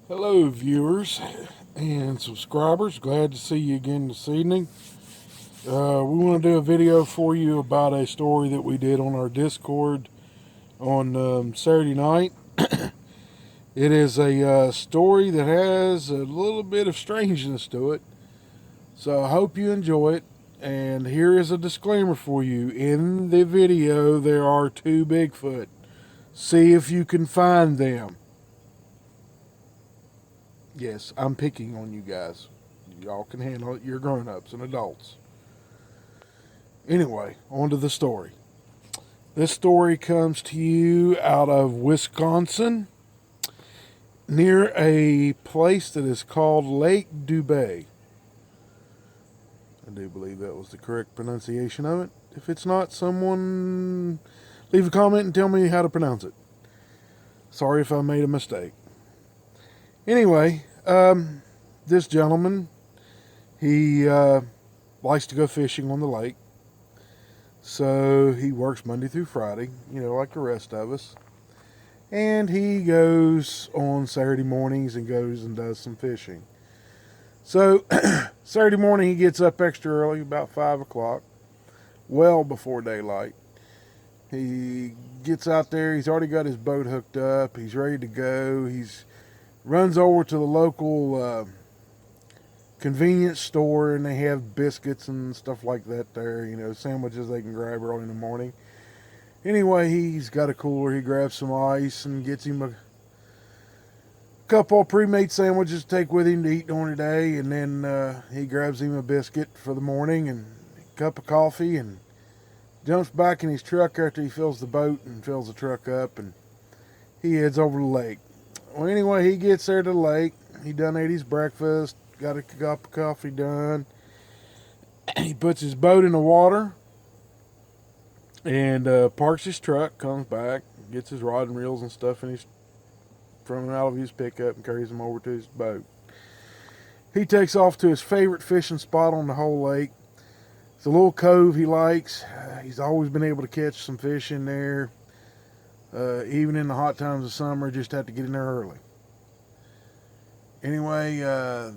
Hello, viewers and subscribers. Glad to see you again this evening. We want to do a video for you about a story that we did on our Discord on Saturday night. It is a story that has a little bit of strangeness to it, so I hope you enjoy it. And here is a disclaimer for you. In the video, there are two Bigfoot. See if you can find them. Yes, I'm picking on you guys. Y'all can handle it. You're grown-ups and adults. Anyway, on to the story. This story comes to you out of Wisconsin, near a place that is called Lake Dubay. I do believe that was the correct pronunciation of it. If it's not, someone leave a comment and tell me how to pronounce it. Sorry if I made a mistake. Anyway, this gentleman, he likes to go fishing on the lake. So he works Monday through Friday, like the rest of us. And he goes on Saturday mornings and goes and does some fishing. So Saturday morning he gets up extra early, about 5 o'clock, well before daylight. He gets out there, he's already got his boat hooked up, he's ready to go. He's runs over to the local convenience store, and they have biscuits and stuff like that there, sandwiches they can grab early in the morning. Anyway, he's got a cooler. He grabs some ice and gets him a couple of pre-made sandwiches to take with him to eat during the day, and then he grabs him a biscuit for the morning and a cup of coffee and jumps back in his truck after he fills the boat and fills the truck up, and he heads over to the lake. Well, anyway, he gets there to the lake. He done ate his breakfast, got a cup of coffee done. He puts his boat in the water and parks his truck, comes back, gets his rod and reels and stuff from out of his pickup and carries them over to his boat. He takes off to his favorite fishing spot on the whole lake. It's a little cove he likes. He's always been able to catch some fish in there. Even in the hot times of summer, just have to get in there early. Anyway,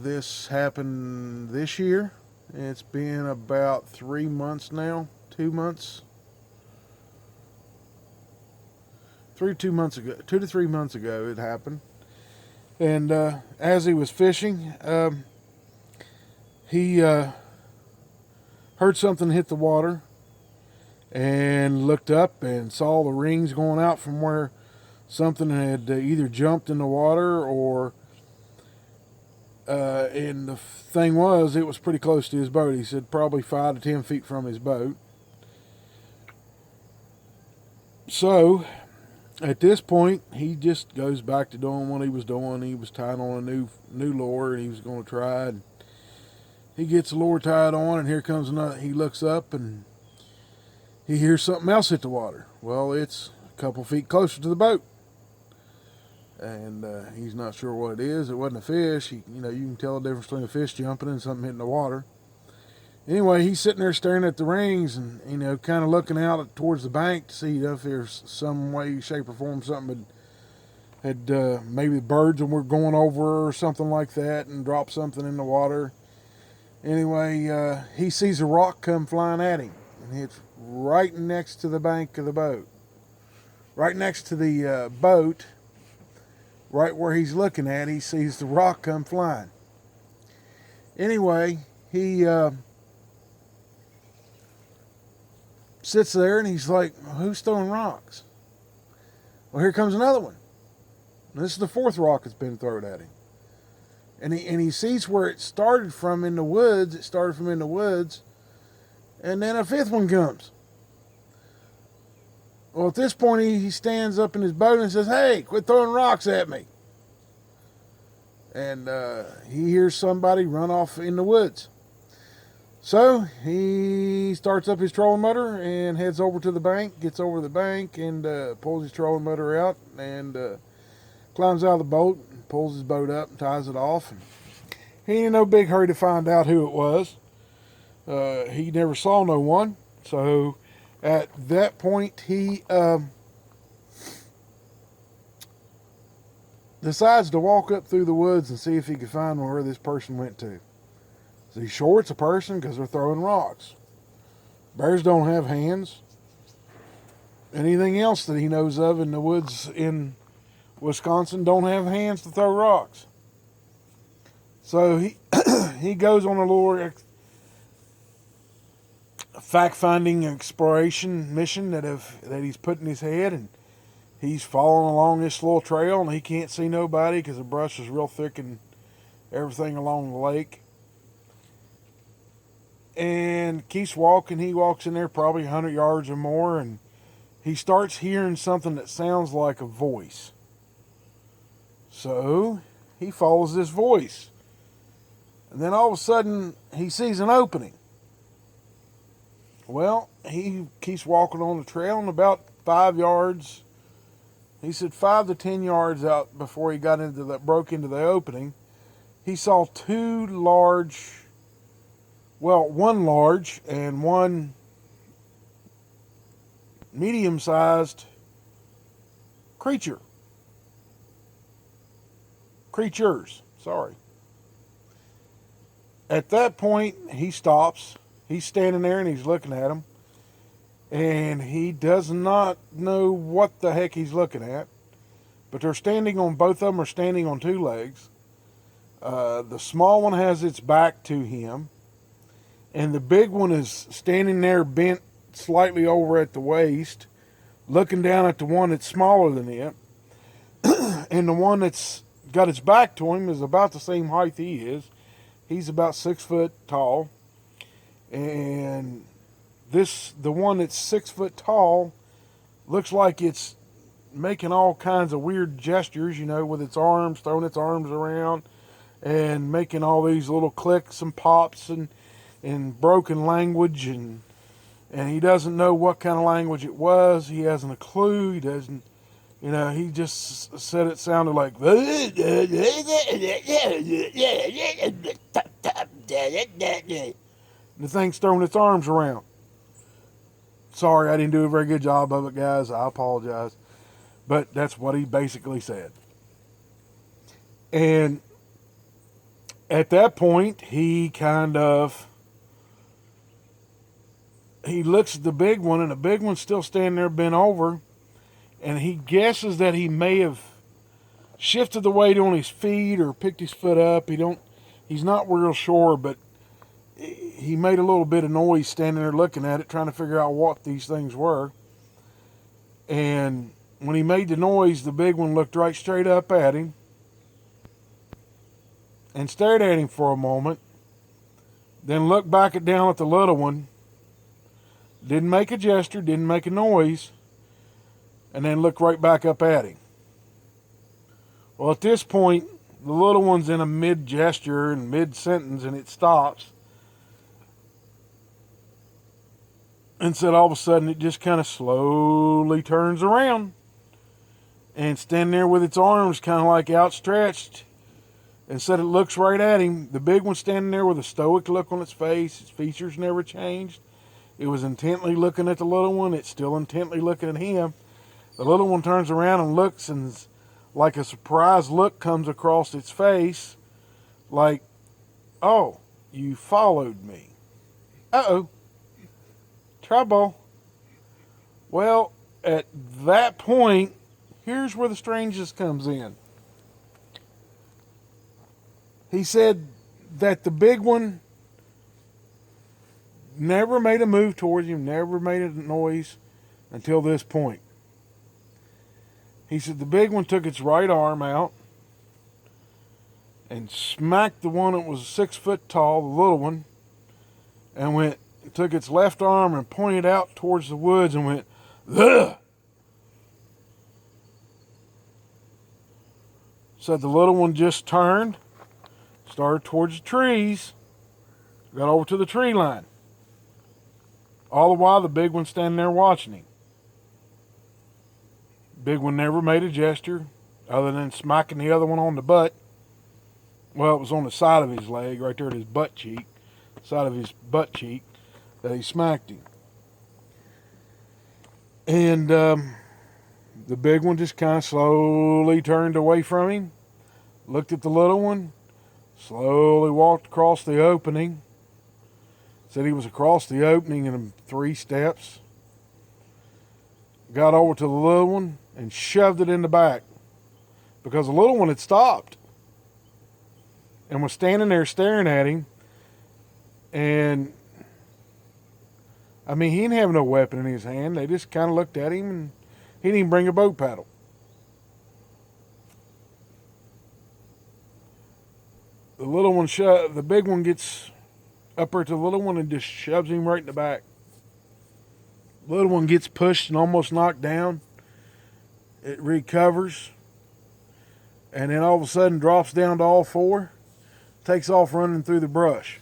this happened this year. It's been about 3 months now. 2 months. 2 to 3 months ago it happened. And as he was fishing, he heard something hit the water and looked up and saw the rings going out from where something had either jumped in the water or and the thing was, it was pretty close to his boat. He said probably 5 to 10 feet from his boat. So at this point, he just goes back to doing what he was doing. He was tied on a new lure, and he was going to try. And he gets the lure tied on, and here comes another. He looks up, and he hears something else hit the water. Well, it's a couple feet closer to the boat, and he's not sure what it is. It wasn't a fish. You can tell the difference between a fish jumping and something hitting the water. Anyway, he's sitting there staring at the rings and, kind of looking out towards the bank to see if there's some way, shape, or form something had maybe the birds were going over or something like that and dropped something in the water. Anyway, he sees a rock come flying at him, and it's right next to the bank of the boat. Right next to the boat, right where he's looking at, he sees the rock come flying. Anyway, he sits there and he's like, who's throwing rocks? Well, here comes another one. And this is the fourth rock that's been thrown at him. And he sees where it started from in the woods. It started from in the woods. And then a fifth one comes. Well, at this point, he stands up in his boat and says, hey, quit throwing rocks at me. And he hears somebody run off in the woods. So he starts up his trolling motor and heads over to the bank, gets over to the bank and pulls his trolling motor out and climbs out of the boat, and pulls his boat up and ties it off. And he ain't in no big hurry to find out who it was. He never saw no one. So at that point, he decides to walk up through the woods and see if he can find where this person went to. Is he sure it's a person? Because they're throwing rocks. Bears don't have hands. Anything else that he knows of in the woods in Wisconsin don't have hands to throw rocks. So he he goes on a little fact-finding exploration mission that he's put in his head, and he's following along this little trail, and he can't see nobody because the brush is real thick and everything along the lake. And keeps walking. He walks in there probably 100 yards or more, and he starts hearing something that sounds like a voice. So he follows this voice. And then all of a sudden, he sees an opening. Well, he keeps walking on the trail, and about 5 yards, he said 5 to 10 yards out before he broke into the opening, he saw one large and one medium-sized creatures. At that point, he stops. He's standing there and he's looking at them. And he does not know what the heck he's looking at. But both of them are standing on 2 legs. The small one has its back to him. And the big one is standing there bent slightly over at the waist, looking down at the one that's smaller than it. And the one that's got its back to him is about the same height he is. He's about 6 foot tall. And the one that's 6 foot tall looks like it's making all kinds of weird gestures, with its arms, throwing its arms around and making all these little clicks and pops and broken language, and he doesn't know what kind of language it was. He hasn't a clue. He doesn't, he just said it sounded like, and the thing's throwing its arms around. Sorry, I didn't do a very good job of it, guys. I apologize. But that's what he basically said. And at that point, he looks at the big one, and the big one's still standing there bent over, and he guesses that he may have shifted the weight on his feet or picked his foot up. He's not real sure, but he made a little bit of noise standing there looking at it, trying to figure out what these things were. And when he made the noise, the big one looked right straight up at him and stared at him for a moment, then looked back down at the little one, didn't make a gesture, didn't make a noise, and then looked right back up at him. Well, at this point, the little one's in a mid-gesture and mid-sentence, and it stops. And said all of a sudden it just kind of slowly turns around and standing there with its arms kind of like outstretched, and said it looks right at him. The big one standing there with a stoic look on its face. Its features never changed. It was intently looking at the little one. It's still intently looking at him. The little one turns around and looks, and like a surprised look comes across its face, like, "Oh, you followed me. Uh-oh. Trouble." Well, at that point, here's where the strangeness comes in. He said that the big one never made a move towards him, never made a noise until this point. He said the big one took its right arm out and smacked the one that was 6 foot tall, the little one, and took its left arm and pointed out towards the woods and went, "Ugh!" Said the little one just turned, started towards the trees, got over to the tree line. All the while, the big one standing there watching him. Big one never made a gesture other than smacking the other one on the butt. Well, it was on the side of his leg, right there at his butt cheek, side of his butt cheek, that he smacked him. And The big one just kind of slowly turned away from him, looked at the little one, slowly walked across the opening. Said he was across the opening in 3 steps. Got over to the little one and shoved it in the back because the little one had stopped and was standing there staring at him. And I mean, he didn't have no weapon in his hand. They just kind of looked at him, and he didn't even bring a boat paddle. The little one, the big one gets up there to the little one and just shoves him right in the back. The little one gets pushed and almost knocked down. It recovers, and then all of a sudden drops down to all 4, takes off running through the brush.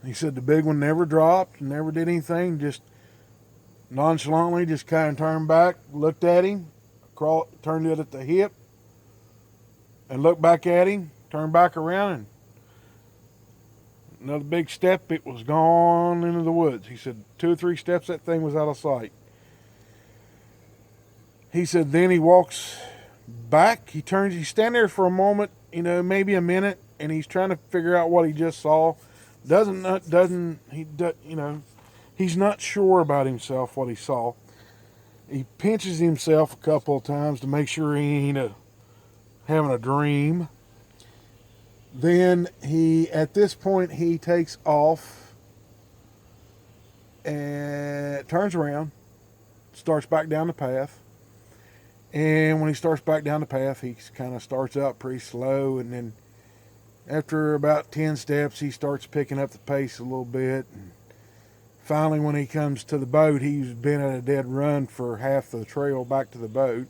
He said the big one never dropped, never did anything, just nonchalantly just kind of turned back, looked at him, turned it at the hip, and looked back at him, turned back around, and another big step, it was gone into the woods. He said 2 or 3 steps, that thing was out of sight. He said then he walks back, he's standing there for a moment, maybe a minute, and he's trying to figure out what he just saw. He's not sure about himself, what he saw. He pinches himself a couple of times to make sure he ain't having a dream. Then at this point, he takes off and turns around, starts back down the path. And when he starts back down the path, he kind of starts out pretty slow, and then after about 10 steps, he starts picking up the pace a little bit. And finally, when he comes to the boat, he's been at a dead run for half the trail back to the boat.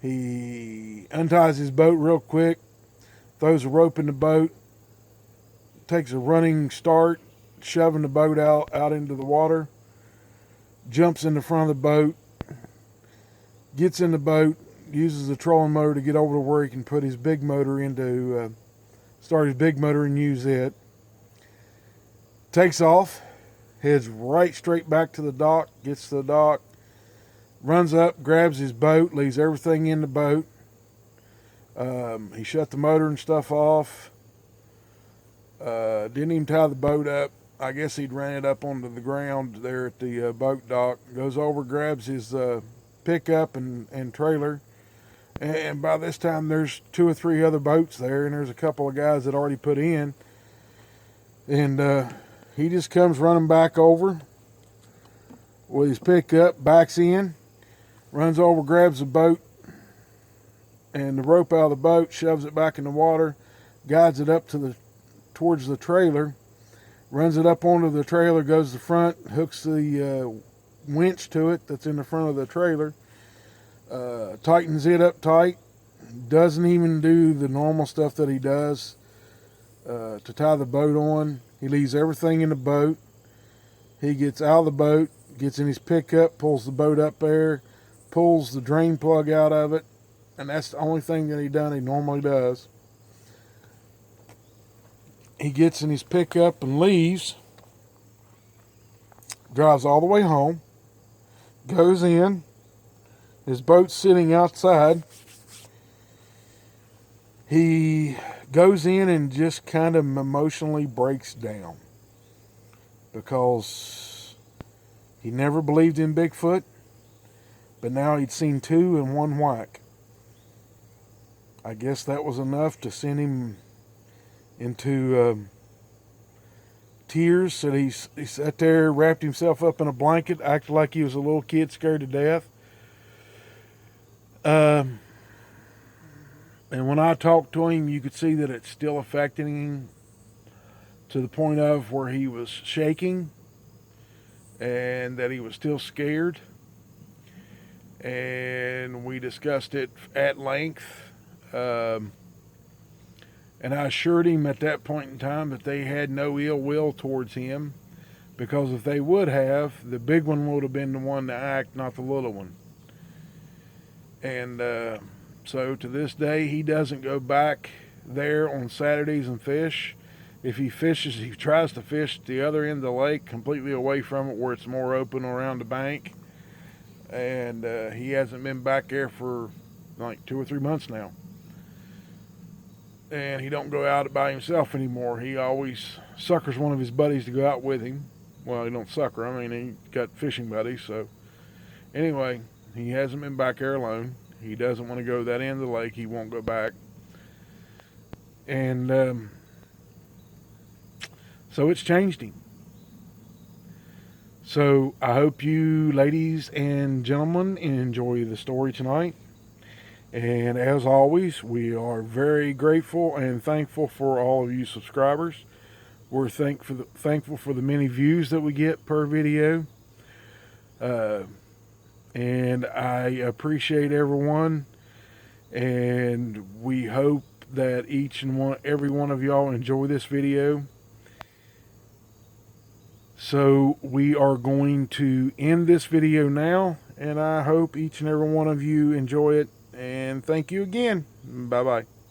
He unties his boat real quick, throws a rope in the boat, takes a running start, shoving the boat out into the water, jumps in the front of the boat, gets in the boat, uses the trolling motor to get over to where he can put his big motor start his big motor and use it. Takes off, heads right straight back to the dock, gets to the dock, runs up, grabs his boat, leaves everything in the boat. He shut the motor and stuff off. Didn't even tie the boat up. I guess he'd ran it up onto the ground there at the boat dock. Goes over, grabs his pickup and trailer. And by this time, there's 2 or 3 other boats there, and there's a couple of guys that already put in. And he just comes running back over with his pickup, backs in, runs over, grabs the boat and the rope out of the boat, shoves it back in the water, guides it up towards the trailer, runs it up onto the trailer, goes to the front, hooks the winch to it that's in the front of the trailer, tightens it up tight, doesn't even do the normal stuff that he does to tie the boat on. He leaves everything in the boat. He gets out of the boat, gets in his pickup, pulls the boat up there, pulls the drain plug out of it, and that's the only thing that he normally does. He gets in his pickup and leaves, drives all the way home, goes in, his boat's sitting outside. He goes in and just kind of emotionally breaks down because he never believed in Bigfoot, but now he'd seen 2 in one whack. I guess that was enough to send him into tears. So he sat there, wrapped himself up in a blanket, acted like he was a little kid scared to death. And when I talked to him, you could see that it's still affecting him to the point of where he was shaking and that he was still scared. And we discussed it at length. And I assured him at that point in time that they had no ill will towards him, because if they would have, the big one would have been the one to act, not the little one. And so to this day, he doesn't go back there on Saturdays and fish. If he fishes, he tries to fish at the other end of the lake, completely away from it, where it's more open around the bank. and he hasn't been back there for like 2 or 3 months now. And he don't go out by himself anymore. He always suckers one of his buddies to go out with him. Well, he don't sucker. I mean, he got fishing buddies. So anyway, he hasn't been back there alone. He doesn't want to go to that end of the lake. He won't go back. And so it's changed him. So I hope you ladies and gentlemen enjoy the story tonight. And as always, we are very grateful and thankful for all of you subscribers. We're thankful for the many views that we get per video. And I appreciate everyone. And we hope that every one of y'all enjoy this video. So we are going to end this video now. And I hope each and every one of you enjoy it. And thank you again. Bye-bye.